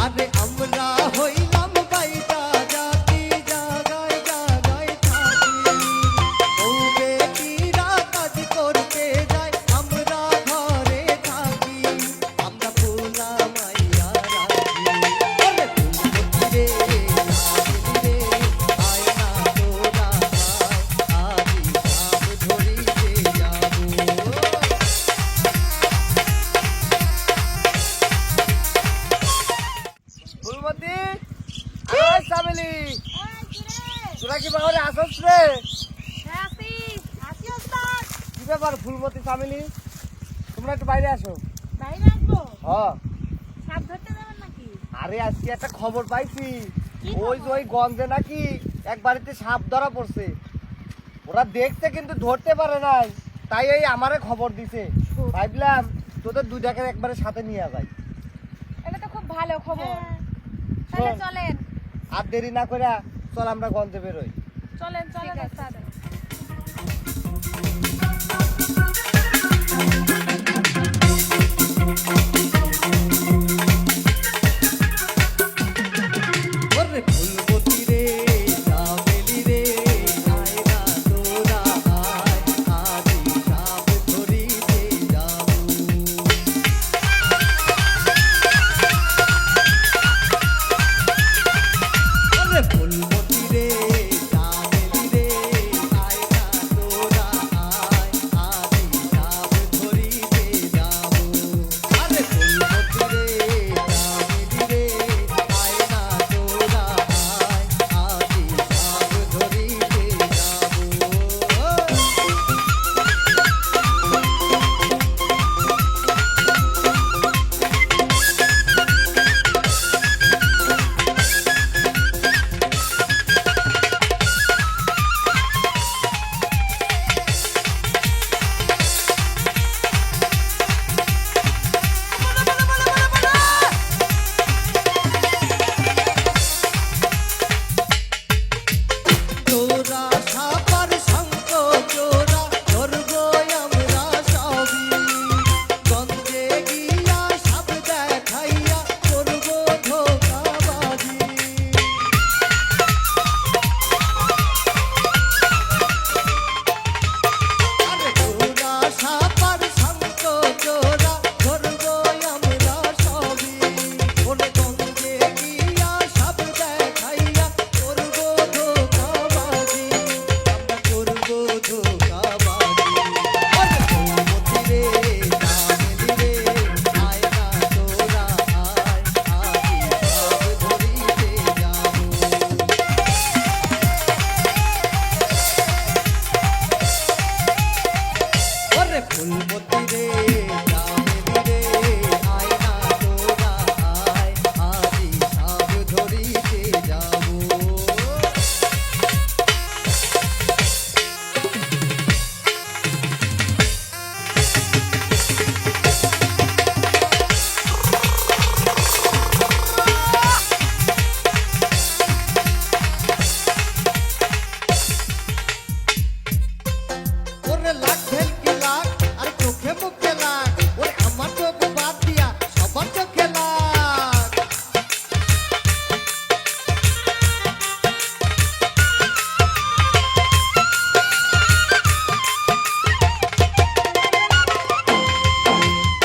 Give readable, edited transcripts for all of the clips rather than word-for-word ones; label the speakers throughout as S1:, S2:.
S1: আরে আমরা হইলাম বাইটা জাতি জাগায় জাগায় থাকি ও বেটিরা কাজ করতে যায় আমরা ঘরে থাকি আমরা পোলা মাইয়া রাখি ওরে ফুলবতী রে রে আয়না তোরা আজি সাপ ধরিতে যাবো
S2: ফুলমতি আয় সাবেলি তোরা কি বাহরে আসছ রে কি ব্যাপার ফুলমতি সাবেলি তোমরা একটু বাইরে আসো হ্যাঁ আরে আজকে একটা খবর পাইছি ওই যে ওই গন্ধে নাকি এক বাড়িতে সাপ ধরা পড়ছে ওরা দেখতে কিন্তু ধরতে পারে নাই তাই এই আমারে খবর দিছে ভাবলাম তোদের দুইটাকে একবারে সাথে নিয়ে যাই
S3: এটা তো খুব ভালো খবর তাহলে চলেন
S2: আর দেরি না করে চল আমরা গন্ধে বেরোই
S3: চলেন চলেন তাড়াতাড়ি
S1: ওরে ফুলবতী রে চামেলি রে আয়না তোরা আয় আজি সাপ ধরিতে যাবো ওরে ফুলবতী রে চামেলি রে আয়না তোরা আয় আজি সাপ ধরিতে যাবো আরে ফুলবতী রে চামেলি রে আয়না তোরা আয় আজি সাপ ধরিতে যাবো তোরা সাপার সঙ্গ চোরা ধরবো আমরা সবই গন্ধে গিয়া সাপ দেখাইয়া করবো ধোকাবাজি আরে তোরা সাপার সঙ্গ চোরা ধরবো আমরা সবই ওরে গন্ধে গিয়া সাপ দেখাইয়া করবো ধোকাবাজি আমরা করবো ধোকাবাজি ওরে ফুলবতী রে চামেলি রে আয়না তোরা আয় আজি সাপ ধরিতে যাবো ওরে ফুলবতী রে চামেলি রে আয়না তোরা আয় আজি সাপ ধরিতে যাবো ওরে লাখ ভেলকি লাখ আর চোখে মুখে লাখ ওরে আমার চোখ বাদ দিয়া সবার চোখে লাখ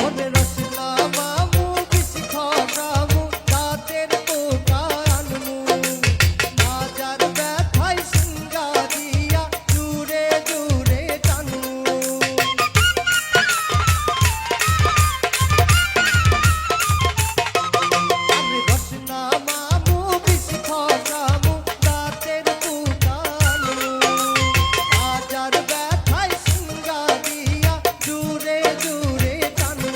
S1: ওরে রসনা মামু বিশি খামু দাঁতের পোকা আনমু মাজার ব্যথায় সিঙ্গা দিয়া জুড়ে জুড়ে টানু আরে রসনা মামু বিশি খামু দাঁতের পোকা আনমু মাজার ব্যথায় সিঙ্গা দিয়া জুড়ে জুড়ে টানু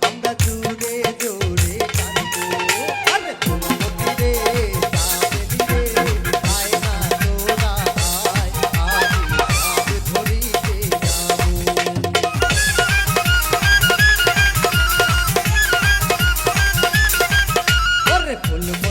S1: আমরা জুড়ে জুড়ে টানবো আরে ফুলবতী রে চামেলি রে আয়না তোরা আয় আজি সাপ ধরিতে যাবো ওরে ফুলবতী